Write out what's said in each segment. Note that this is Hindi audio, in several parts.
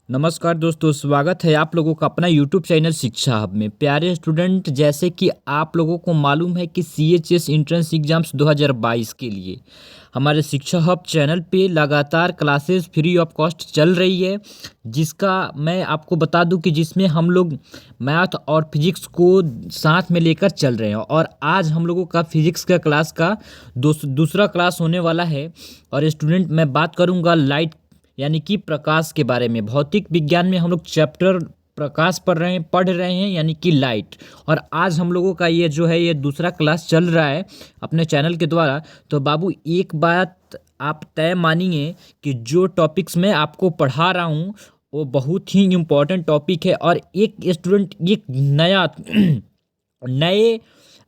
नमस्कार दोस्तों, स्वागत है आप लोगों का अपना यूट्यूब चैनल शिक्षा हब में। प्यारे स्टूडेंट, जैसे कि आप लोगों को मालूम है कि सीएचएस एंट्रेंस एग्जाम्स 2022 के लिए हमारे शिक्षा हब चैनल पे लगातार क्लासेस फ्री ऑफ कॉस्ट चल रही है, जिसका मैं आपको बता दूं कि जिसमें हम लोग मैथ और फिजिक्स को साथ में लेकर चल रहे हैं। और आज हम लोगों का फिजिक्स का क्लास का दूसरा क्लास होने वाला है। और स्टूडेंट, मैं बात करूंगा लाइट यानी कि प्रकाश के बारे में। भौतिक विज्ञान में हम लोग चैप्टर प्रकाश पढ़ रहे हैं यानी कि लाइट। और आज हम लोगों का ये दूसरा क्लास चल रहा है अपने चैनल के द्वारा। तो बाबू, एक बात आप तय मानिए कि जो टॉपिक्स मैं आपको पढ़ा रहा हूँ वो बहुत ही इम्पोर्टेंट टॉपिक है। और एक स्टूडेंट एक नया नए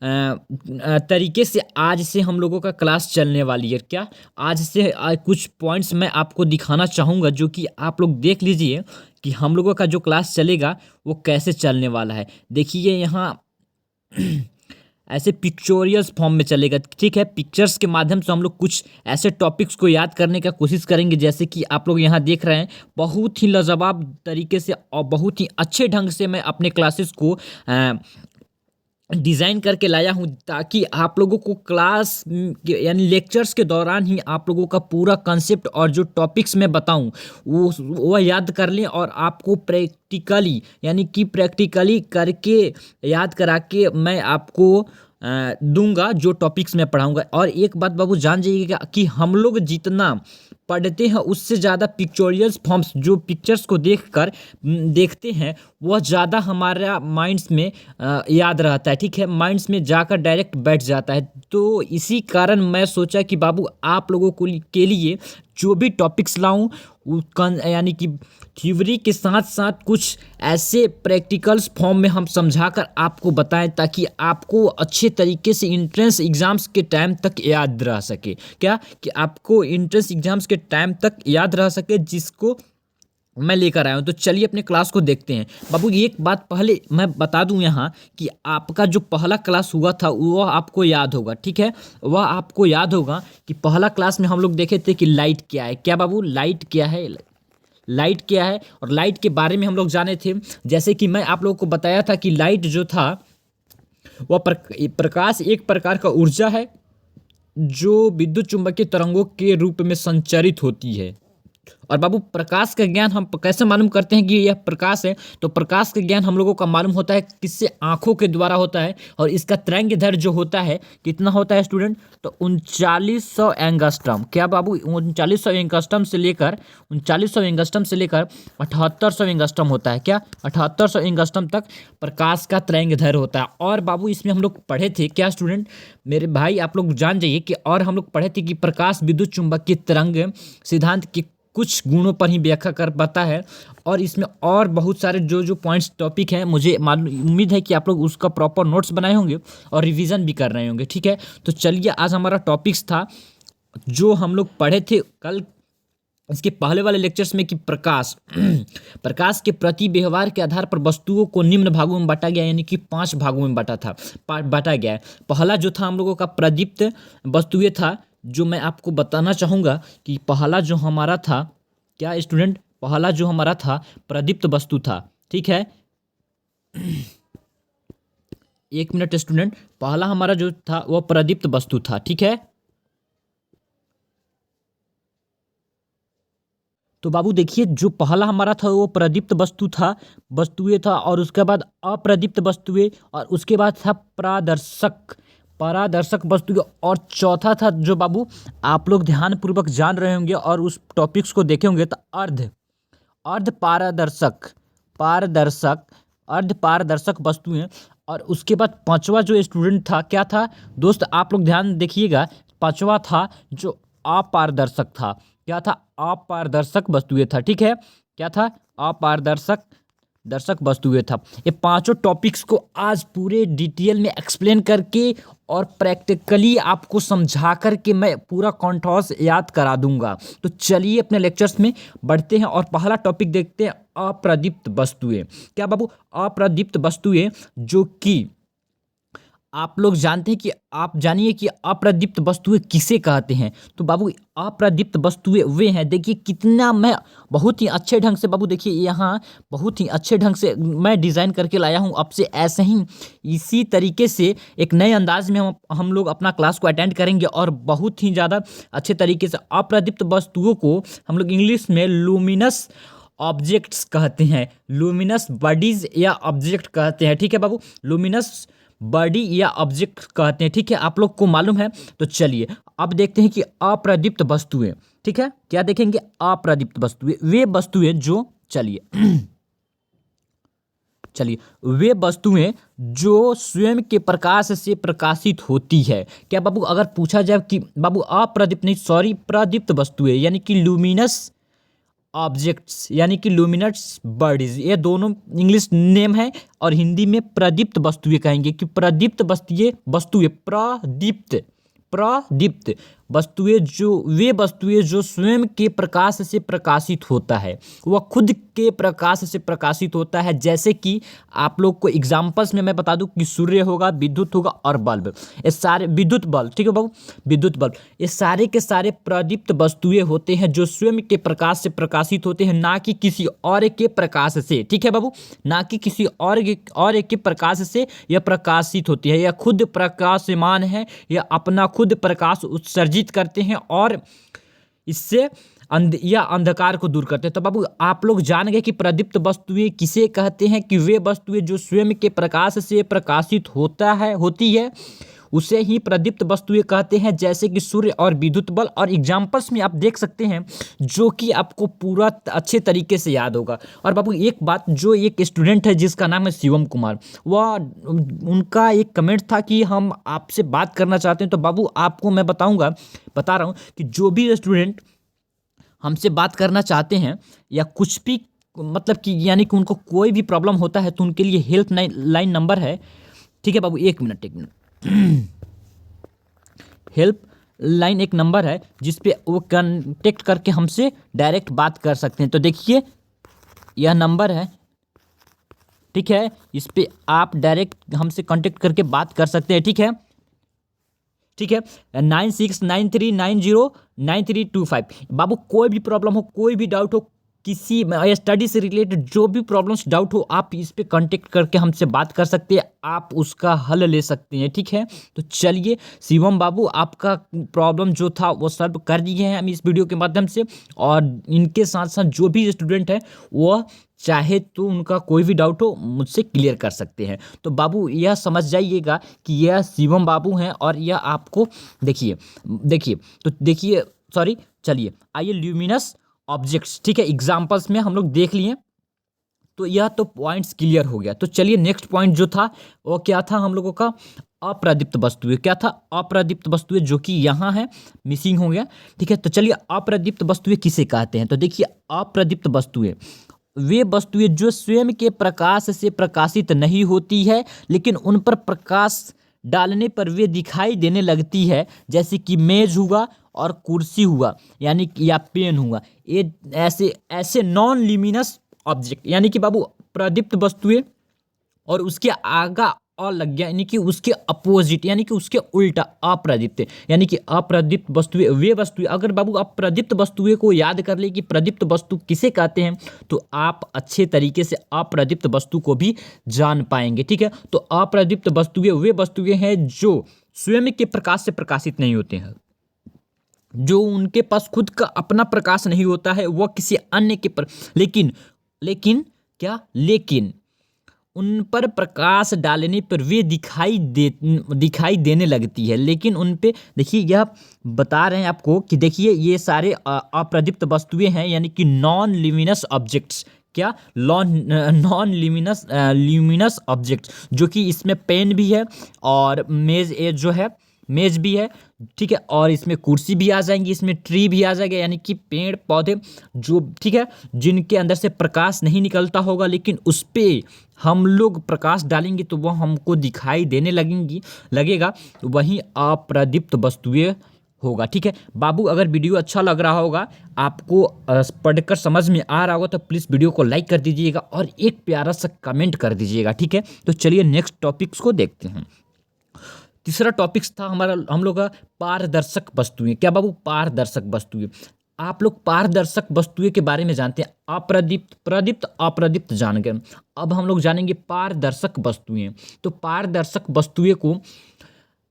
तरीके से आज से हम लोगों का क्लास चलने वाली है। क्या आज से कुछ पॉइंट्स मैं आपको दिखाना चाहूँगा, जो कि आप लोग देख लीजिए कि हम लोगों का जो क्लास चलेगा वो कैसे चलने वाला है। देखिए यहाँ ऐसे पिक्चोरियस फॉर्म में चलेगा, ठीक है। पिक्चर्स के माध्यम से हम लोग कुछ ऐसे टॉपिक्स को याद करने का कोशिश करेंगे, जैसे कि आप लोग यहाँ देख रहे हैं। बहुत ही लाजवाब तरीके से और बहुत ही अच्छे ढंग से मैं अपने क्लासेस को डिज़ाइन करके लाया हूँ, ताकि आप लोगों को क्लास यानी लेक्चर्स के दौरान ही आप लोगों का पूरा कंसेप्ट और जो टॉपिक्स मैं बताऊँ वो याद कर लें। और आपको प्रैक्टिकली यानी कि प्रैक्टिकली करके याद करा के मैं आपको दूंगा जो टॉपिक्स मैं पढ़ाऊंगा। और एक बात बाबू जान जाइएगा कि हम लोग जितना पढ़ते हैं उससे ज़्यादा पिक्चोरियल फॉर्म्स जो पिक्चर्स को देखते हैं वह ज़्यादा हमारा माइंड्स में याद रहता है, ठीक है। माइंड्स में जाकर डायरेक्ट बैठ जाता है। तो इसी कारण मैं सोचा कि बाबू आप लोगों को के लिए जो भी टॉपिक्स लाऊं यानी कि थ्योरी के साथ साथ कुछ ऐसे प्रैक्टिकल्स फॉर्म में हम समझाकर आपको बताएं, ताकि आपको अच्छे तरीके से इंट्रेंस एग्जाम्स के टाइम तक याद रह सके। क्या कि आपको इंट्रेंस एग्जाम्स के टाइम तक याद रह सके, जिसको मैं लेकर आया हूँ। तो चलिए अपने क्लास को देखते हैं। बाबू, एक बात पहले मैं बता दूं यहाँ कि आपका जो पहला क्लास हुआ था वह आपको याद होगा, ठीक है। वह आपको याद होगा कि पहला क्लास में हम लोग देखे थे कि लाइट क्या है। क्या बाबू, लाइट क्या है? लाइट क्या है और लाइट के बारे में हम लोग जाने थे। जैसे कि मैं आप लोगों को बताया था कि लाइट जो था वह प्रकाश एक प्रकार का ऊर्जा है जो विद्युत चुम्बकीय तरंगों के रूप में संचरित होती है। और बाबू, प्रकाश का ज्ञान हम कैसे मालूम करते हैं कि यह प्रकाश है? तो प्रकाश का ज्ञान हम लोगों का मालूम होता है किससे? आंखों के द्वारा होता है। और इसका तरंगदैर्घ्य जो होता है कितना होता है स्टूडेंट? तो 3900 एंगस्ट्रम। क्या बाबू? 3900 एंगस्ट्रम से लेकर 7800 एंगस्ट्रम होता है। क्या? 7800 एंगस्ट्रम तक प्रकाश का तरंगदैर्घ्य होता है। और बाबू, इसमें हम लोग पढ़े थे क्या स्टूडेंट? मेरे भाई आप लोग जान जाइए कि और हम लोग पढ़े थे कि प्रकाश विद्युत चुम्बकीय तरंग सिद्धांत के कुछ गुणों पर ही व्याख्या कर पाता है। और इसमें और बहुत सारे जो जो पॉइंट्स टॉपिक हैं, मुझे उम्मीद है कि आप लोग उसका प्रॉपर नोट्स बनाए होंगे और रिवीजन भी कर रहे होंगे, ठीक है। तो चलिए, आज हमारा टॉपिक्स था जो हम लोग पढ़े थे कल इसके पहले वाले लेक्चर्स में, कि प्रकाश प्रकाश के प्रति व्यवहार के आधार पर वस्तुओं को निम्न भागों में बांटा गया, यानी कि 5 भागों में बांटा गया है। पहला जो था हम लोगों का प्रदीप्त वस्तुएं था, जो मैं आपको बताना चाहूँगा कि पहला जो हमारा था, क्या स्टूडेंट? पहला जो हमारा था प्रदीप्त वस्तु था, ठीक है। एक मिनट स्टूडेंट, पहला हमारा जो था वह प्रदीप्त वस्तु था, ठीक है। तो बाबू देखिए, जो पहला हमारा था वो प्रदीप्त वस्तुएं था। और उसके बाद अप्रदीप्त वस्तुएं, और उसके बाद था पारदर्शक वस्तुएं। और चौथा था जो बाबू आप लोग ध्यानपूर्वक जान रहे होंगे और उस टॉपिक्स को देखे होंगे, तो अर्ध पारदर्शक पारदर्शक अर्ध पारदर्शक वस्तुएं। और उसके बाद पांचवा जो स्टूडेंट था, क्या था दोस्त? आप लोग ध्यान देखिएगा, पांचवा था जो अपारदर्शक था। क्या था? अपारदर्शक वस्तुएं था, ठीक है। क्या था? अपारदर्शक दर्शक वस्तुएं था। ये पांचों टॉपिक्स को आज पूरे डिटेल में एक्सप्लेन करके और प्रैक्टिकली आपको समझा करके मैं पूरा कॉन्टॉस याद करा दूंगा। तो चलिए अपने लेक्चर्स में बढ़ते हैं और पहला टॉपिक देखते हैं, अप्रदीप्त वस्तुएं। क्या बाबू? अप्रदीप्त वस्तुएं जो कि आप लोग जानते हैं कि आप जानिए कि अप्रदीप्त वस्तुएं किसे कहते हैं। तो बाबू अप्रदीप्त वस्तुएं वे हैं, देखिए कितना मैं बहुत ही अच्छे ढंग से बाबू देखिए यहाँ बहुत ही अच्छे ढंग से मैं डिज़ाइन करके लाया हूँ आपसे। ऐसे ही इसी तरीके से एक नए अंदाज में हम लोग अपना क्लास को अटेंड करेंगे और बहुत ही ज़्यादा अच्छे तरीके से। अप्रदीप्त वस्तुओं को हम लोग इंग्लिश में लूमिनस ऑब्जेक्ट्स कहते हैं, लूमिनस बॉडीज या ऑब्जेक्ट कहते हैं, ठीक है बाबू, लूमिनस बॉडी या ऑब्जेक्ट कहते हैं, ठीक है, आप लोग को मालूम है। तो चलिए अब देखते हैं कि अप्रदीप्त वस्तुएं, ठीक है, क्या देखेंगे, अप्रदीप्त वस्तुएं वे वस्तुएं जो चलिए चलिए वे वस्तुएं जो स्वयं के प्रकाश से प्रकाशित होती है। क्या बाबू अगर पूछा जाए कि बाबू अप्रदीप्त नहीं सॉरी प्रदीप्त वस्तुएं यानी कि लूमिनस ऑब्जेक्ट्स यानी कि लूमिनस बॉडीज, ये दोनों इंग्लिश नेम है और हिंदी में प्रदीप्त वस्तुएं कहेंगे कि प्रदीप्त वस्तुएं वस्तुएं प्रदीप्त प्रदीप्त वस्तुएं जो वे वस्तुएं जो स्वयं के प्रकाश से प्रकाशित होता है, वह खुद के प्रकाश से प्रकाशित होता है। जैसे कि आप लोग को एग्जांपल्स में मैं बता दूं कि सूर्य होगा, विद्युत होगा और बल्ब, ये सारे विद्युत बल्ब, ठीक है बाबू, विद्युत बल्ब, ये सारे के सारे प्रदीप्त वस्तुएं होते हैं जो स्वयं के प्रकाश से प्रकाशित होते हैं, ना कि किसी और के प्रकाश से, ठीक है बाबू, ना कि किसी और के प्रकाश से यह प्रकाशित होती है। यह खुद प्रकाशमान है, यह अपना खुद प्रकाश उत्सर्जित करते हैं और इससे या अंधकार को दूर करते हैं। तो बाबू आप लोग जान गए कि प्रदीप्त वस्तुएं किसे कहते हैं, कि वे वस्तुएं जो स्वयं के प्रकाश से प्रकाशित होती है उसे ही प्रदीप्त वस्तुएं कहते हैं, जैसे कि सूर्य और विद्युत बल्ब। और एग्जाम्पल्स में आप देख सकते हैं जो कि आपको पूरा अच्छे तरीके से याद होगा। और बाबू एक बात, जो एक स्टूडेंट है जिसका नाम है शिवम कुमार, वह उनका एक कमेंट था कि हम आपसे बात करना चाहते हैं। तो बाबू आपको मैं बता रहा हूँ कि जो भी स्टूडेंट हमसे बात करना चाहते हैं या कुछ भी मतलब कि यानी कि उनको कोई भी प्रॉब्लम होता है तो उनके लिए हेल्प लाइन नंबर है, ठीक है बाबू, एक मिनट हेल्प लाइन एक नंबर है जिस पे वो कांटेक्ट करके हमसे डायरेक्ट बात कर सकते हैं। तो देखिए यह नंबर है, ठीक है, इस पे आप डायरेक्ट हमसे कांटेक्ट करके बात कर सकते हैं, ठीक है, ठीक है, 9693909325। बाबू कोई भी प्रॉब्लम हो, कोई भी डाउट हो, किसी स्टडी से रिलेटेड जो भी प्रॉब्लम्स डाउट हो, आप इस पे कांटेक्ट करके हमसे बात कर सकते हैं, आप उसका हल ले सकते हैं, ठीक है। तो चलिए शिवम बाबू आपका प्रॉब्लम जो था वो सॉल्व कर दिए हैं हम इस वीडियो के माध्यम से। और इनके साथ साथ जो भी स्टूडेंट है वह चाहे तो उनका कोई भी डाउट हो मुझसे क्लियर कर सकते हैं। तो बाबू यह समझ जाइएगा कि यह शिवम बाबू हैं और यह आपको देखिए सॉरी चलिए आइए ल्यूमिनस ऑब्जेक्ट्स, ठीक है, एग्जाम्पल्स में हम लोग देख लिए। तो यह तो पॉइंट्स क्लियर हो गया। तो चलिए नेक्स्ट पॉइंट जो था वो क्या था हम लोगों का, अप्रदीप्त वस्तुएं। क्या था, अप्रदीप्त वस्तुएं, जो कि यहाँ है, मिसिंग हो गया, ठीक है। तो चलिए अप्रदीप्त वस्तुएं किसे कहते हैं। तो देखिए अप्रदीप्त वस्तुएं वे वस्तुएं जो स्वयं के प्रकाश से प्रकाशित नहीं होती है लेकिन उन पर प्रकाश डालने पर वे दिखाई देने लगती है, जैसे कि मेज हुआ और कुर्सी हुआ, यानी कि या पेन हुआ। ये ऐसे नॉन ल्यूमिनस ऑब्जेक्ट यानी कि बाबू प्रदीप्त वस्तुएं और उसके आगा और लग गया यानी कि उसके अपोजिट यानी कि उसके उल्टा अप्रदीप्त, यानी कि अप्रदीप्त वस्तुएं वे वस्तुएं। अगर बाबू आप प्रदीप्त वस्तुएं को याद कर ले कि प्रदीप्त वस्तु किसे कहते हैं तो आप अच्छे तरीके से अप्रदीप्त वस्तु को भी जान पाएंगे, ठीक है। तो अप्रदीप्त वस्तुएं वे वस्तुएं हैं जो स्वयं के प्रकाश से प्रकाशित नहीं होते हैं, जो उनके पास खुद का अपना प्रकाश नहीं होता है, वह किसी अन्य के पर लेकिन उन पर प्रकाश डालने पर वे दिखाई देने लगती है। लेकिन उन पे देखिए यह बता रहे हैं आपको कि देखिए ये सारे अप्रदीप्त वस्तुएं हैं, यानी कि नॉन ल्यूमिनस ऑब्जेक्ट्स। क्या, नॉन ल्यूमिनस ऑब्जेक्ट्स, जो कि इसमें पेन भी है और मेज भी है, ठीक है, और इसमें कुर्सी भी आ जाएंगी, इसमें ट्री भी आ जाएगा, यानी कि पेड़ पौधे जो, ठीक है, जिनके अंदर से प्रकाश नहीं निकलता होगा लेकिन उस पे हम लोग प्रकाश डालेंगे तो वह हमको दिखाई देने लगेगा, वहीं अप्रदीप्त वस्तुएं होगा, ठीक है। बाबू अगर वीडियो अच्छा लग रहा होगा, आपको पढ़कर समझ में आ रहा होगा तो प्लीज़ वीडियो को लाइक कर दीजिएगा और एक प्यारा सा कमेंट कर दीजिएगा, ठीक है। तो चलिए नेक्स्ट टॉपिक्स को देखते हैं। तीसरा टॉपिक्स था हमारा हम लोग का पारदर्शक वस्तुएं। क्या बाबू? पारदर्शक वस्तुएं। आप लोग पारदर्शक वस्तुएं के बारे में जानते हैं, अप्रदीप्त, प्रदीप्त, अप्रदीप्त जान गए। अब हम लोग जानेंगे पारदर्शक वस्तुएं। तो पारदर्शक वस्तुएं को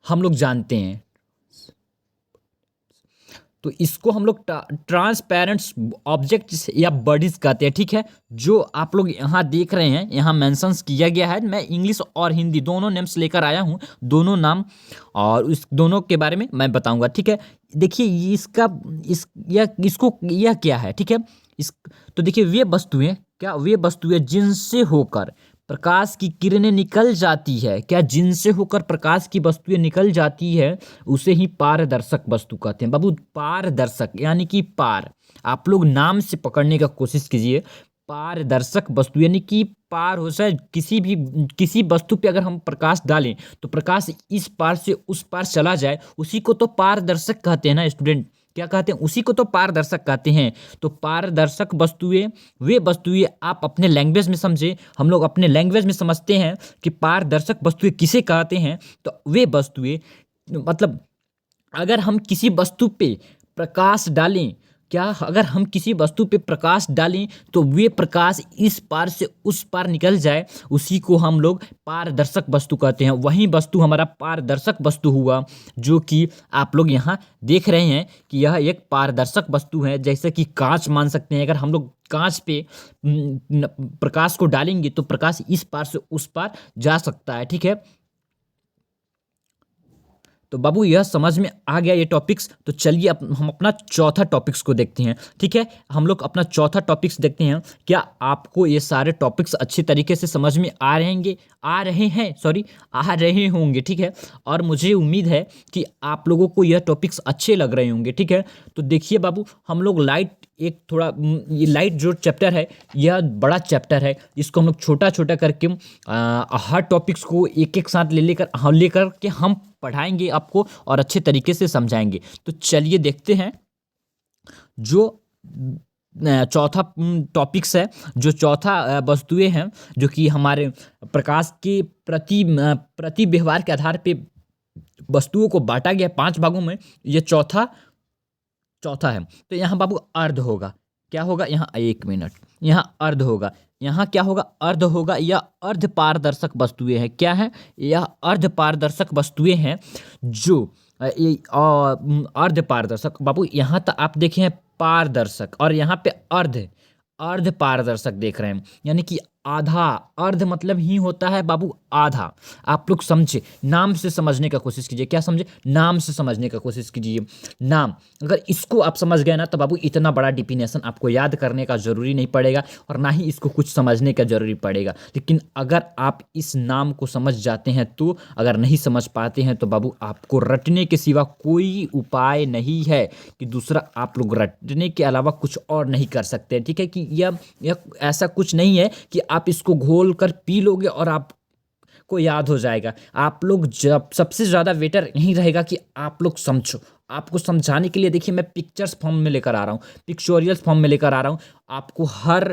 हम लोग जानते हैं, तो इसको हम लोग ट्रांसपेरेंट ऑब्जेक्ट्स या बॉडीज कहते हैं, ठीक है। जो आप लोग यहाँ देख रहे हैं, यहाँ मेंशंस किया गया है। मैं इंग्लिश और हिंदी दोनों नेम्स लेकर आया हूँ, दोनों नाम, और इस दोनों के बारे में मैं बताऊंगा, ठीक है। देखिए ये इसका यह क्या है, ठीक है। इस तो देखिए वे वस्तुएं, क्या वे वस्तुएं जिनसे होकर प्रकाश की किरणें निकल जाती है, क्या जिनसे होकर प्रकाश की वस्तुएं निकल जाती है, उसे ही पारदर्शक वस्तु कहते हैं। बाबू पारदर्शक यानी कि पार, आप लोग नाम से पकड़ने का कोशिश कीजिए। पारदर्शक वस्तु यानी कि पार हो जाए, किसी वस्तु पे अगर हम प्रकाश डालें तो प्रकाश इस पार से उस पार चला जाए, उसी को तो पारदर्शक कहते हैं ना स्टूडेंट। क्या कहते हैं? उसी को तो पारदर्शक कहते हैं। तो पारदर्शक वस्तुएं वे वस्तुएं आप अपने लैंग्वेज में समझे, हम लोग अपने लैंग्वेज में समझते हैं कि पारदर्शक वस्तुएं किसे कहते हैं। तो वे वस्तुएं मतलब अगर हम किसी वस्तु पे प्रकाश डालें, क्या अगर हम किसी वस्तु पे प्रकाश डालें तो वे प्रकाश इस पार से उस पार निकल जाए, उसी को हम लोग पारदर्शक वस्तु कहते हैं। वही वस्तु हमारा पारदर्शक वस्तु हुआ, जो कि आप लोग यहाँ देख रहे हैं कि यह एक पारदर्शक वस्तु है। जैसे कि कांच मान सकते हैं, अगर हम लोग कांच पे प्रकाश को डालेंगे तो प्रकाश इस पार से उस पार जा सकता है, ठीक है। तो बाबू यह समझ में आ गया ये टॉपिक्स। तो चलिए हम अपना चौथा टॉपिक्स को देखते हैं, ठीक है। हम लोग अपना चौथा टॉपिक्स देखते हैं। क्या आपको ये सारे टॉपिक्स अच्छे तरीके से समझ में आ रहे होंगे, ठीक है। और मुझे उम्मीद है कि आप लोगों को यह टॉपिक्स अच्छे लग रहे होंगे, ठीक है। तो देखिए बाबू, हम लोग ये लाइट जो चैप्टर है, यह बड़ा चैप्टर है। इसको हम लोग छोटा छोटा करके हर टॉपिक्स को एक एक साथ लेकर के हम पढ़ाएंगे आपको और अच्छे तरीके से समझाएंगे। तो चलिए देखते हैं जो चौथा टॉपिक्स है, जो चौथा वस्तुएं हैं जो कि हमारे प्रकाश के प्रति व्यवहार के आधार पे वस्तुओं को बांटा गया 5 भागों में। ये चौथा है। तो यहाँ बाबू अर्ध होगा। क्या होगा? यहाँ 1 मिनट, यहाँ अर्ध होगा। यहाँ क्या होगा? अर्ध होगा। यह अर्ध पारदर्शक वस्तुएं हैं। क्या है? यह अर्ध पारदर्शक वस्तुएं हैं जो अर्ध पारदर्शक। बाबू यहाँ तक आप देखे हैं पारदर्शक, और यहाँ पे अर्ध पारदर्शक देख रहे हैं, यानी कि आधा। अर्ध मतलब ही होता है बाबू आधा। आप लोग समझे, नाम से समझने का कोशिश कीजिए। क्या समझे? नाम से समझने का कोशिश कीजिए। नाम, अगर इसको आप समझ गए ना तो बाबू इतना बड़ा डिफिनेशन आपको याद करने का जरूरी नहीं पड़ेगा, और ना ही इसको कुछ समझने का जरूरी पड़ेगा। लेकिन अगर आप इस नाम को समझ जाते हैं तो, अगर नहीं समझ पाते हैं तो बाबू आपको रटने के सिवा कोई उपाय नहीं है कि दूसरा आप लोग रटने के अलावा कुछ और नहीं कर सकते, ठीक है। कि यह ऐसा कुछ नहीं है कि आप इसको घोल कर पी लोगे और आपको याद हो जाएगा। आप लोग जब सबसे ज़्यादा बेटर यही रहेगा कि आप लोग समझो। आपको समझाने के लिए देखिए मैं पिक्चर्स फॉर्म में लेकर आ रहा हूँ, पिक्चोरियल्स फॉर्म में लेकर आ रहा हूँ। आपको हर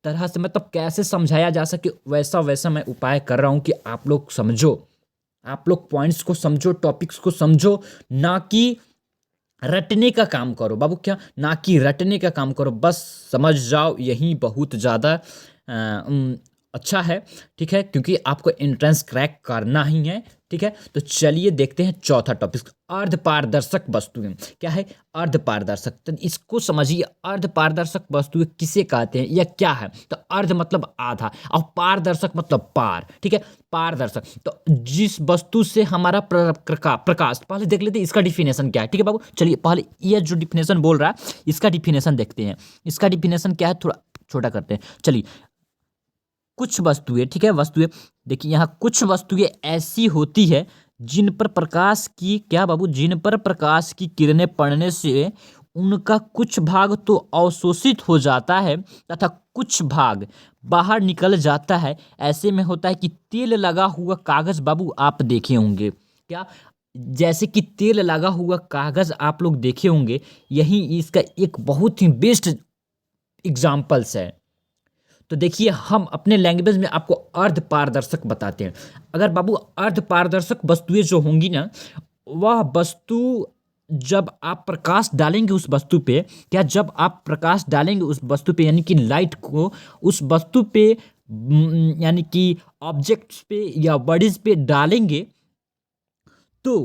तरह से मतलब कैसे समझाया जा सके वैसा मैं उपाय कर रहा हूँ कि आप लोग समझो, आप लोग पॉइंट्स को समझो, टॉपिक्स को समझो, ना कि रटने का काम करो बाबू। क्या? ना कि रटने का काम करो, बस समझ जाओ, यही बहुत ज़्यादा अच्छा है, ठीक है। क्योंकि आपको एंट्रेंस क्रैक करना ही है, ठीक है। तो चलिए देखते हैं चौथा टॉपिक, अर्ध पारदर्शक वस्तुएं। क्या है? अर्ध पारदर्शक। तो इसको समझिए, अर्ध पारदर्शक वस्तुएं किसे कहते हैं या क्या है? तो अर्ध मतलब आधा और पारदर्शक मतलब पार, ठीक है। पारदर्शक तो जिस वस्तु से हमारा प्रकाश, पहले देख लेते हैं इसका डिफिनेशन क्या है, ठीक है बाबू। चलिए पहले ये जो डिफिनेशन बोल रहा है इसका डिफिनेशन देखते हैं। इसका डिफिनेशन क्या है, थोड़ा छोटा करते हैं। चलिए, कुछ वस्तुएं, ठीक है, वस्तुएं देखिए, यहाँ कुछ वस्तुएं ऐसी होती है जिन पर प्रकाश की, क्या बाबू, जिन पर प्रकाश की किरणें पड़ने से उनका कुछ भाग तो अवशोषित हो जाता है तथा कुछ भाग बाहर निकल जाता है। ऐसे में होता है कि तेल लगा हुआ कागज, बाबू आप देखे होंगे। क्या? जैसे कि तेल लगा हुआ कागज आप लोग देखे होंगे, यही इसका एक बहुत ही बेस्ट एग्जाम्पल्स है। तो तो देखिए हम अपने लैंग्वेज में आपको अर्ध पारदर्शक बताते हैं। अगर बाबू अर्ध पारदर्शक वस्तुएं जो होंगी ना, वह वस्तु जब आप प्रकाश डालेंगे उस वस्तु पे, क्या जब आप प्रकाश डालेंगे उस वस्तु पे यानी कि लाइट को उस वस्तु पे यानी कि ऑब्जेक्ट्स पे या बॉडीज पे डालेंगे, तो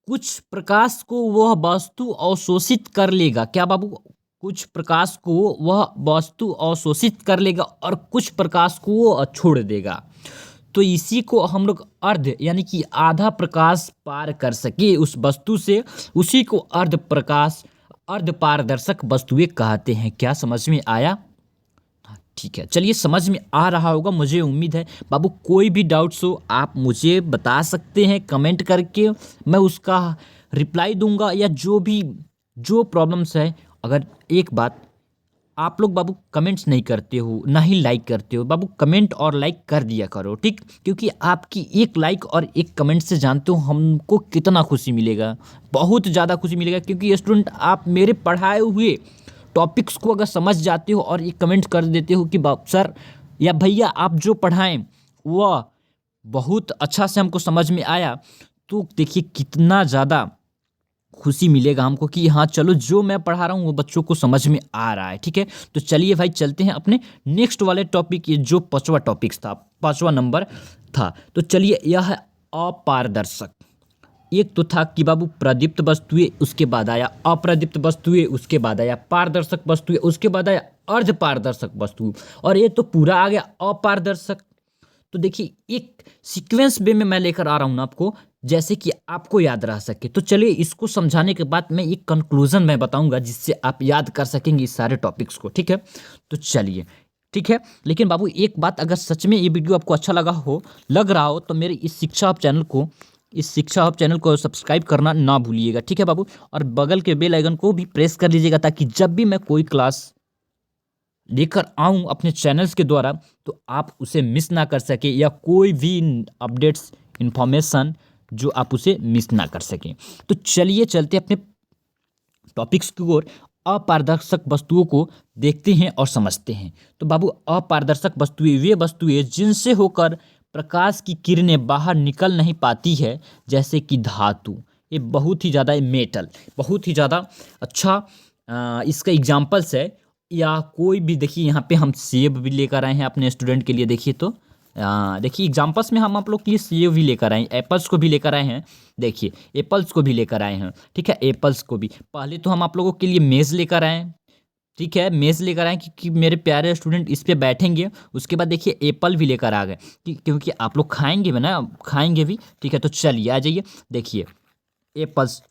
कुछ प्रकाश को वह वस्तु अवशोषित कर लेगा। क्या बाबू? कुछ प्रकाश को वह वस्तु अवशोषित कर लेगा और कुछ प्रकाश को वो छोड़ देगा। तो इसी को हम लोग अर्ध यानी कि आधा प्रकाश पार कर सके उस वस्तु से, उसी को अर्ध प्रकाश अर्ध पारदर्शक वस्तुएं कहते हैं। क्या समझ में आया? ठीक है, चलिए समझ में आ रहा होगा मुझे उम्मीद है। बाबू कोई भी डाउट्स हो आप मुझे बता सकते हैं कमेंट करके, मैं उसका रिप्लाई दूंगा, या जो प्रॉब्लम्स है। अगर एक बात, आप लोग बाबू कमेंट्स नहीं करते हो ना ही लाइक करते हो, बाबू कमेंट और लाइक कर दिया करो, ठीक? क्योंकि आपकी एक लाइक और एक कमेंट से जानते हो हमको कितना खुशी मिलेगा, बहुत ज़्यादा खुशी मिलेगा। क्योंकि स्टूडेंट आप मेरे पढ़ाए हुए टॉपिक्स को अगर समझ जाते हो और एक कमेंट कर देते हो कि सर या भैया आप जो पढ़ाएं वह बहुत अच्छा से हमको समझ में आया, तो देखिए कितना ज़्यादा खुशी मिलेगा हमको कि हाँ चलो जो मैं पढ़ा रहा हूँ वो बच्चों को समझ में आ रहा है, ठीक है? तो चलिए भाई चलते हैं अपने नेक्स्ट वाले टॉपिक, ये जो 5वां टॉपिक्स था, 5वां नंबर था। तो चलिए यह है अपारदर्शक। एक तो था कि बाबू प्रदीप्त वस्तुएं, उसके बाद आया अप्रदीप्त वस्तुएं, उसके बाद आया पारदर्शक वस्तुएं, उसके बाद आया अर्ध पारदर्शक वस्तु, और ये तो पूरा आ गया अपारदर्शक। तो देखिए एक सीक्वेंस वे में मैं लेकर आ रहा हूँ ना आपको, जैसे कि आपको याद रह सके। तो चलिए इसको समझाने के बाद मैं एक कंक्लूजन मैं बताऊंगा जिससे आप याद कर सकेंगे इस सारे टॉपिक्स को, ठीक है? तो चलिए ठीक है। लेकिन बाबू एक बात, अगर सच में ये वीडियो आपको अच्छा लग रहा हो तो मेरे इस शिक्षा हब चैनल को सब्सक्राइब करना ना भूलिएगा, ठीक है बाबू? और बगल के बेल आइकन को भी प्रेस कर लीजिएगा, ताकि जब भी मैं कोई क्लास लेकर आऊँ अपने चैनल्स के द्वारा तो आप उसे मिस ना कर सके, या कोई भी अपडेट्स इन्फॉर्मेशन जो आप उसे मिस ना कर सकें। तो चलिए चलते अपने टॉपिक्स की ओर, अपारदर्शक वस्तुओं को देखते हैं और समझते हैं। तो बाबू अपारदर्शक वस्तुएं वे वस्तुएं जिनसे होकर प्रकाश की किरणें बाहर निकल नहीं पाती है, जैसे कि धातु, ये बहुत ही ज़्यादा मेटल, बहुत ही ज़्यादा अच्छा इसका एग्जाम्पल्स है। या कोई भी देखिए यहाँ पे हम सेब भी लेकर आए हैं अपने स्टूडेंट के लिए, देखिए तो देखिए एग्जाम्पल्स में हम आप लोग के लिए सेब भी लेकर आए हैं, एप्पल्स को भी लेकर आए हैं, देखिए एप्पल्स को भी लेकर आए हैं, ठीक है? एप्पल्स को भी पहले तो हम आप लोगों के लिए मेज़ लेकर आए हैं, ठीक है? मेज़ लेकर आए कि मेरे प्यारे स्टूडेंट इस पे बैठेंगे। उसके बाद देखिए एप्पल भी लेकर आ गए क्योंकि आप लोग खाएंगे भी ना, खाएंगे भी, ठीक है? तो चलिए आ जाइए, देखिए एप्पल्स,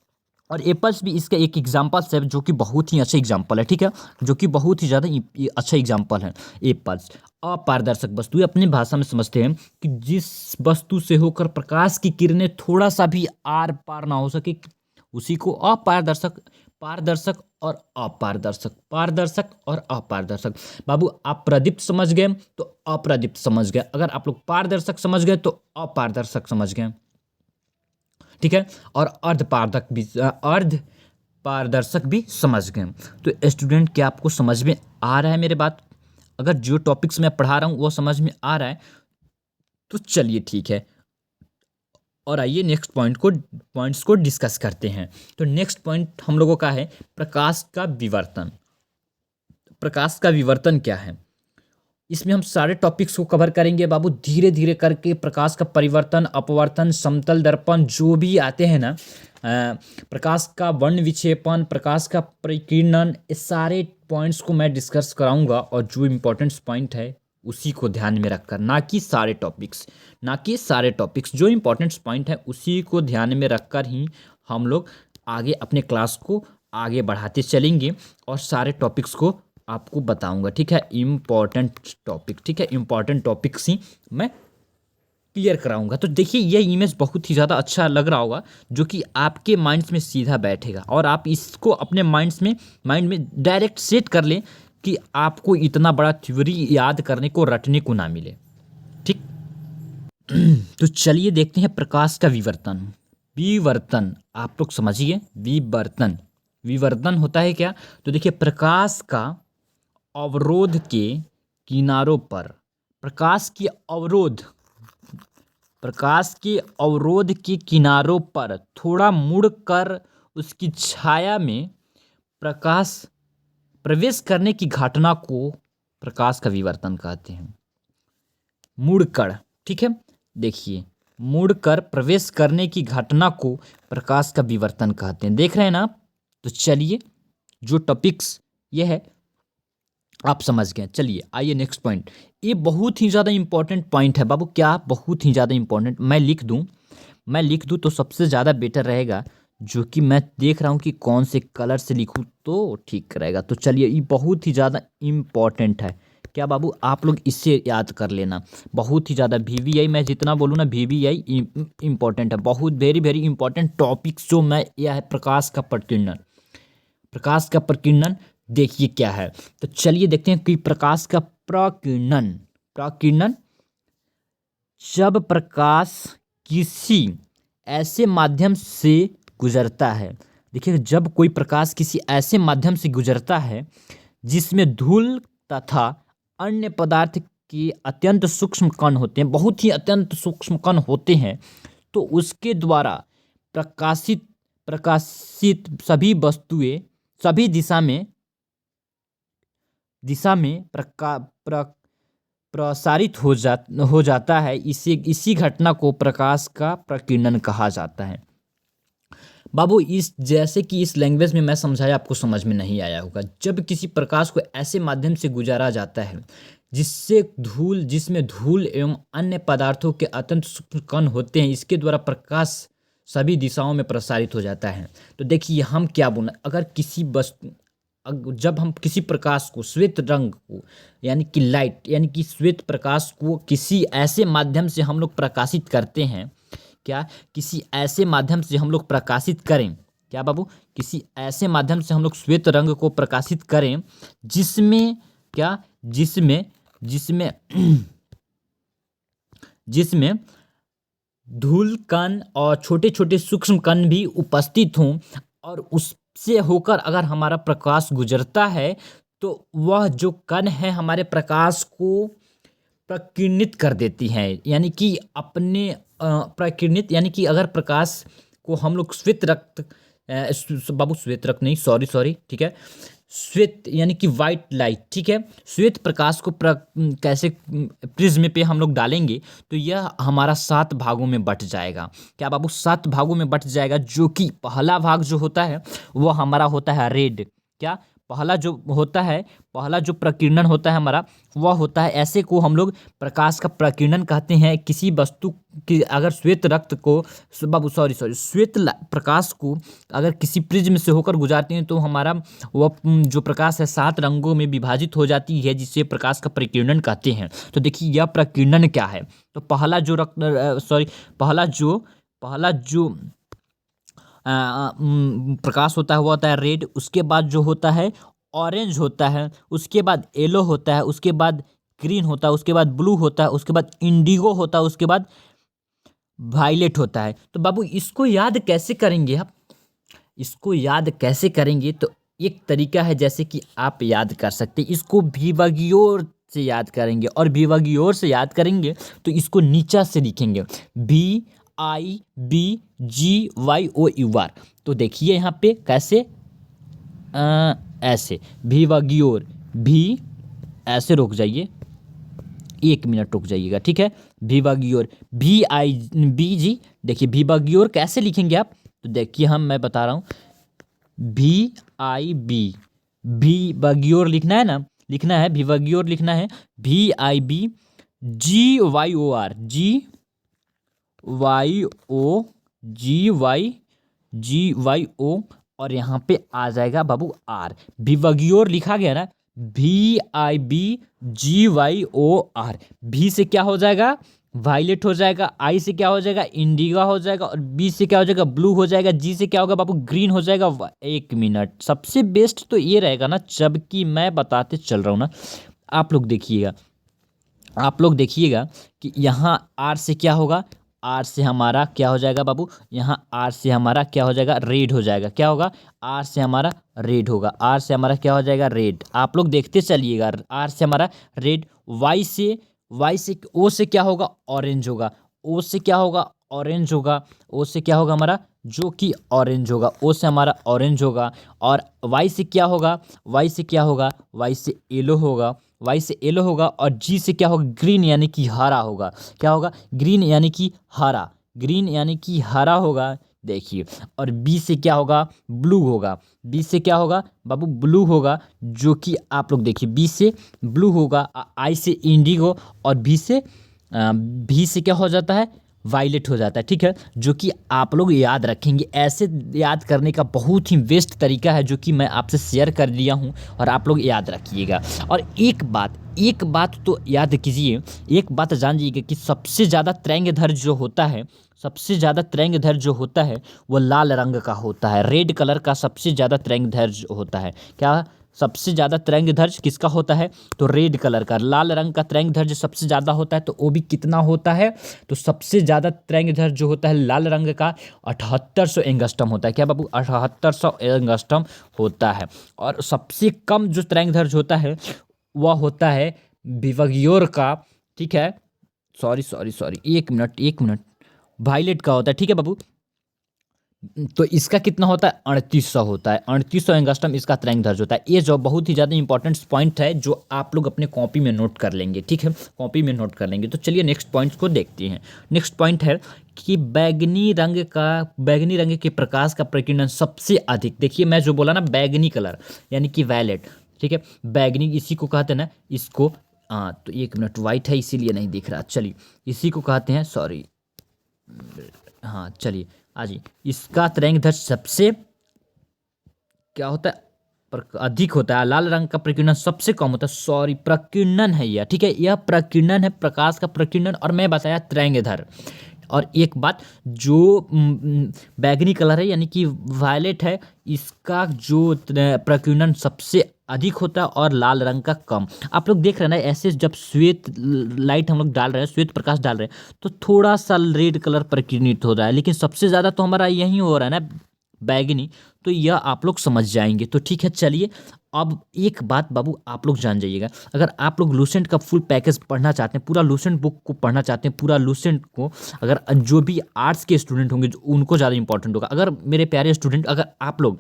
और एप्पल्स भी इसका एक एग्जाम्पल्स है जो कि बहुत ही अच्छा एग्जाम्पल है, ठीक है? जो कि बहुत ही ज़्यादा अच्छा एग्जाम्पल है एप्पल्स। अपारदर्शक वस्तु अपनी भाषा में समझते हैं कि जिस वस्तु से होकर प्रकाश की किरणें थोड़ा सा भी आर पार ना हो सके, उसी को अपारदर्शक, पारदर्शक और अपारदर्शक, पारदर्शक और अपारदर्शक। बाबू आप प्रदीप्त समझ गए तो अप्रदीप्त समझ गए, अगर आप लोग पारदर्शक समझ गए तो अपारदर्शक समझ गए, ठीक है? और अर्ध पारदर्शक भी समझ गए। तो स्टूडेंट क्या आपको समझ में आ रहा है मेरे बात? अगर जो टॉपिक्स मैं पढ़ा रहा हूँ वो समझ में आ रहा है तो चलिए ठीक है, और आइए नेक्स्ट पॉइंट्स को डिस्कस करते हैं। तो नेक्स्ट पॉइंट हम लोगों का है प्रकाश का विवर्तन। प्रकाश का विवर्तन क्या है? इसमें हम सारे टॉपिक्स को कवर करेंगे बाबू, धीरे धीरे करके। प्रकाश का परिवर्तन, अपवर्तन, समतल दर्पण, जो भी आते हैं ना, प्रकाश का वर्ण विक्षेपण, प्रकाश का परिकीर्णन, ये सारे पॉइंट्स को मैं डिस्कस कराऊंगा। और जो इम्पोर्टेंट पॉइंट है उसी को ध्यान में रखकर, ना कि सारे टॉपिक्स, जो इम्पोर्टेंट पॉइंट है उसी को ध्यान में रखकर ही हम लोग आगे अपने क्लास को आगे बढ़ाते चलेंगे और सारे टॉपिक्स को आपको बताऊंगा, ठीक है? इम्पॉर्टेंट टॉपिक, ठीक है? इम्पॉर्टेंट टॉपिक्स ही मैं क्लियर कराऊंगा। तो देखिए ये इमेज बहुत ही ज़्यादा अच्छा लग रहा होगा, जो कि आपके माइंड्स में सीधा बैठेगा और आप इसको अपने माइंड में डायरेक्ट सेट कर लें कि आपको इतना बड़ा थ्योरी याद करने को, रटने को ना मिले, ठीक? तो चलिए देखते हैं प्रकाश का विवर्तन आप लोग समझिए। विवर्तन होता है क्या? तो देखिए प्रकाश का अवरोध के किनारों पर प्रकाश के अवरोध के किनारों पर थोड़ा मुड़कर उसकी छाया में प्रकाश प्रवेश करने की घटना को प्रकाश का विवर्तन कहते हैं। मुड़कर, ठीक है, देखिए, मुड़कर प्रवेश करने की घटना को प्रकाश का विवर्तन कहते हैं। देख रहे हैं ना आप? तो चलिए, जो टॉपिक्स ये है आप समझ गए। चलिए आइए नेक्स्ट पॉइंट। ये बहुत ही ज़्यादा इंपॉर्टेंट पॉइंट है बाबू। क्या? बहुत ही ज़्यादा इंपॉर्टेंट। मैं लिख दूँ तो सबसे ज़्यादा बेटर रहेगा, जो कि मैं देख रहा हूँ कि कौन से कलर से लिखूँ तो ठीक रहेगा। तो चलिए, ये बहुत ही ज़्यादा इम्पॉर्टेंट है। क्या बाबू? आप लोग इससे याद कर लेना। बहुत ही ज़्यादा VVI, मैं जितना बोलूँ ना, VVI इम्पॉर्टेंट है। बहुत वेरी वेरी इंपॉर्टेंट टॉपिक्स जो मैं, यह है प्रकाश का प्रकीर्णन। देखिए क्या है, तो चलिए देखते हैं कि प्रकाश का प्रकीर्णन जब प्रकाश किसी ऐसे माध्यम से गुजरता है। देखिए, जब कोई प्रकाश किसी ऐसे माध्यम से गुजरता है जिसमें धूल तथा अन्य पदार्थ के अत्यंत सूक्ष्म कण होते हैं, बहुत ही अत्यंत सूक्ष्म कण होते हैं, तो उसके द्वारा प्रकाशित सभी वस्तुएं सभी दिशा में प्रसारित हो जाता है। इसी घटना को प्रकाश का प्रकीर्णन कहा जाता है। बाबू, जैसे कि इस लैंग्वेज में मैं समझाया, आपको समझ में नहीं आया होगा। जब किसी प्रकाश को ऐसे माध्यम से गुजारा जाता है जिसमें धूल एवं अन्य पदार्थों के अत्यंत सूक्ष्म कण होते हैं, इसके द्वारा प्रकाश सभी दिशाओं में प्रसारित हो जाता है। तो देखिए, हम क्या बोलना, जब हम किसी प्रकाश को, श्वेत रंग को, यानी कि लाइट, यानी कि श्वेत प्रकाश को किसी ऐसे माध्यम से हम लोग प्रकाशित करते हैं, क्या किसी ऐसे माध्यम से हम लोग प्रकाशित करें, क्या बाबू? किसी ऐसे माध्यम से हम लोग श्वेत रंग को प्रकाशित करें जिसमें क्या, जिसमें धूल कण और छोटे छोटे सूक्ष्म कण भी उपस्थित हों, और उससे होकर अगर हमारा प्रकाश गुजरता है तो वह जो कण है हमारे प्रकाश को प्रकीर्णित कर देती हैं। यानी कि प्रकीर्णित, यानी कि अगर प्रकाश को हम लोग श्वेत रक्त नहीं, सॉरी, ठीक है, श्वेत यानी कि वाइट लाइट, ठीक है, श्वेत प्रकाश को कैसे प्रिज्म पे हम लोग डालेंगे तो यह हमारा 7 भागों में बट जाएगा। क्या बाबू? 7 भागों में बट जाएगा, जो कि पहला भाग जो होता है वो हमारा होता है रेड। क्या? पहला जो प्रकीर्णन होता है हमारा, वह होता है, ऐसे को हम लोग प्रकाश का प्रकीर्णन कहते हैं। किसी वस्तु की अगर श्वेत प्रकाश को अगर किसी प्रिज्म से होकर गुजारते हैं तो हमारा वह जो प्रकाश है 7 रंगों में विभाजित हो जाती है, जिसे प्रकाश का प्रकीर्णन कहते हैं। तो देखिए, यह प्रकीर्णन क्या है। तो पहला जो प्रकाश होता है वो होता है रेड, उसके बाद जो होता है ऑरेंज होता है, उसके बाद येलो होता है, उसके बाद ग्रीन होता है, उसके बाद ब्लू होता है, उसके बाद इंडिगो होता है, उसके बाद वायलेट होता है। तो बाबू, इसको याद कैसे करेंगे आप? इसको याद कैसे करेंगे? तो एक तरीका है, जैसे कि आप याद कर सकते हैं, इसको विभागीय से याद करेंगे, और विभागीय से याद करेंगे तो इसको नीचा से लिखेंगे, VIBGYOUR। तो देखिए यहाँ पे कैसे, ऐसे विभागीय, भी ऐसे रुक जाइए, 1 मिनट रुक जाइएगा, ठीक है। विभागीय, VIBG, देखिए विभागीय कैसे लिखेंगे आप? तो देखिए, मैं बता रहा हूँ, VIB, विभागीय लिखना है ना, विभागीय लिखना है, VIBGYOR, और यहाँ पे आ जाएगा बाबू R। विभागीय लिखा गया ना, VIBGYOR। V से क्या हो जाएगा? वायलेट हो जाएगा, I से क्या हो जाएगा? इंडिगा हो जाएगा, और B से क्या हो जाएगा? ब्लू हो जाएगा, G से क्या होगा बाबू? ग्रीन हो जाएगा। 1 मिनट, सबसे बेस्ट तो ये रहेगा ना, जबकि मैं बताते चल रहा हूँ ना, आप लोग देखिएगा कि यहाँ R से क्या होगा? आर से हमारा क्या हो जाएगा बाबू, यहाँ आर से हमारा क्या हो जाएगा, रेड हो जाएगा। क्या होगा, आर से हमारा रेड होगा, आर से हमारा क्या हो जाएगा, रेड। आप लोग देखते चलिएगा, आर से हमारा रेड। वाई से ओ से क्या होगा, ऑरेंज होगा। ओ से क्या होगा, ऑरेंज होगा। ओ से क्या होगा हमारा, जो कि ऑरेंज होगा। ओ से हमारा ऑरेंज होगा। और वाई से क्या होगा, वाई से क्या होगा, वाई से येलो होगा। वाई से येलो होगा। और जी से क्या होगा, ग्रीन यानी कि हरा होगा। क्या होगा, ग्रीन यानी कि हरा, ग्रीन यानी कि हरा होगा। देखिए, और बी से क्या होगा, ब्लू होगा। बी से क्या होगा बाबू, ब्लू होगा, जो कि आप लोग देखिए बी से ब्लू होगा। आई से इंडिगो। और भी से क्या हो जाता है, वायलेट हो जाता है। ठीक है, जो कि आप लोग याद रखेंगे। ऐसे याद करने का बहुत ही बेस्ट तरीका है, जो कि मैं आपसे शेयर कर लिया हूँ, और आप लोग याद रखिएगा। और एक बात तो याद कीजिए, एक बात जानिएगा कि सबसे ज़्यादा तरंगधर जो होता है, सबसे ज़्यादा तरंगधर जो होता है वो लाल रंग का होता है। रेड कलर का सबसे ज़्यादा तरंगधर होता है। क्या, सबसे ज़्यादा तरंगधर्ष किसका होता है, तो रेड कलर का। लाल रंग का तरंगधर्ष सबसे ज़्यादा होता है, तो वो भी कितना होता है, तो सबसे ज़्यादा तरंगधर्ष जो होता है लाल रंग का 7800 एंगस्ट्रॉम होता है। क्या बाबू, 7800 एंगस्ट्रॉम होता है। और सबसे कम जो तरंगधर्ष होता है वह होता है विवग्योर का। ठीक है, सॉरी, एक मिनट, वायलेट का होता है। ठीक है बाबू, तो इसका कितना होता है, 3800 होता है। 3800 एंगस्ट्रॉम इसका तरंगधर्ष होता है। ये जो बहुत ही ज़्यादा इंपॉर्टेंट पॉइंट है, जो आप लोग अपने कॉपी में नोट कर लेंगे। ठीक है, कॉपी में नोट कर लेंगे। तो चलिए नेक्स्ट पॉइंट को देखते हैं। नेक्स्ट पॉइंट है कि बैगनी रंग के प्रकाश का प्रकीर्णन सबसे अधिक। देखिए, मैं जो बोला ना, बैगनी कलर यानी कि वायलेट। ठीक है, बैगनी इसी को कहते हैं ना, इसको। हाँ, तो एक मिनट, वाइट है इसीलिए नहीं दिख रहा। चलिए, इसी को कहते हैं, सॉरी। हाँ चलिए, आज इसका तरंगधर्ष सबसे क्या होता है, अधिक होता है। लाल रंग का प्रकीर्णन सबसे कम होता है। सॉरी, प्रकीर्णन है यह। ठीक है, यह प्रकीर्णन है, प्रकाश का प्रकीर्णन। और मैं बताया तरंगधर। और एक बात, जो बैगनी कलर है यानी कि वायलेट है, इसका जो प्रकीर्णन सबसे अधिक होता है, और लाल रंग का कम। आप लोग देख रहे हैं ना, ऐसे जब श्वेत लाइट हम लोग डाल रहे हैं, श्वेत प्रकाश डाल रहे हैं, तो थोड़ा सा रेड कलर प्रकीर्णित हो रहा है, लेकिन सबसे ज़्यादा तो हमारा यही हो रहा है ना, बैगनी। तो यह आप लोग समझ जाएंगे। तो ठीक है, चलिए अब एक बात बाबू आप लोग जान जाइएगा। अगर आप लोग लूसेंट का फुल पैकेज पढ़ना चाहते हैं, पूरा लूसेंट बुक को पढ़ना चाहते हैं, पूरा लूसेंट को, अगर जो भी आर्ट्स के स्टूडेंट होंगे उनको ज़्यादा इंपॉर्टेंट होगा। अगर मेरे प्यारे स्टूडेंट, अगर आप लोग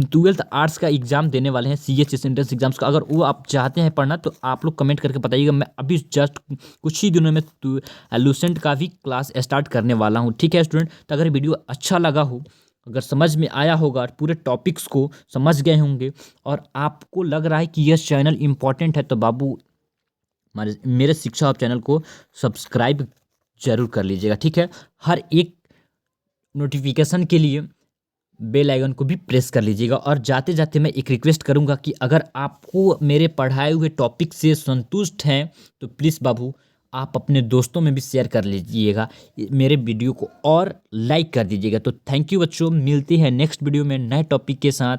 12th आर्ट्स का एग्जाम देने वाले हैं, CHS एंट्रेंस एग्जाम्स का, अगर वो आप चाहते हैं पढ़ना, तो आप लोग कमेंट करके बताइएगा। मैं अभी जस्ट कुछ ही दिनों में लूसेंट का भी क्लास स्टार्ट करने वाला हूँ। ठीक है स्टूडेंट, तो अगर वीडियो अच्छा लगा हो, अगर समझ में आया होगा, पूरे टॉपिक्स को समझ गए होंगे, और आपको लग रहा है कि यह चैनल इम्पॉर्टेंट है, तो बाबू मेरे शिक्षा हब चैनल को सब्सक्राइब जरूर कर लीजिएगा। ठीक है, हर एक नोटिफिकेशन के लिए बेल आइकन को भी प्रेस कर लीजिएगा। और जाते जाते मैं एक रिक्वेस्ट करूंगा कि अगर आपको मेरे पढ़ाए हुए टॉपिक से संतुष्ट हैं, तो प्लीज़ बाबू आप अपने दोस्तों में भी शेयर कर लीजिएगा मेरे वीडियो को, और लाइक कर दीजिएगा। तो थैंक यू बच्चों, मिलते हैं नेक्स्ट वीडियो में नए टॉपिक के साथ।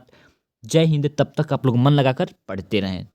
जय हिंद। तब तक आप लोग मन लगाकर पढ़ते रहें।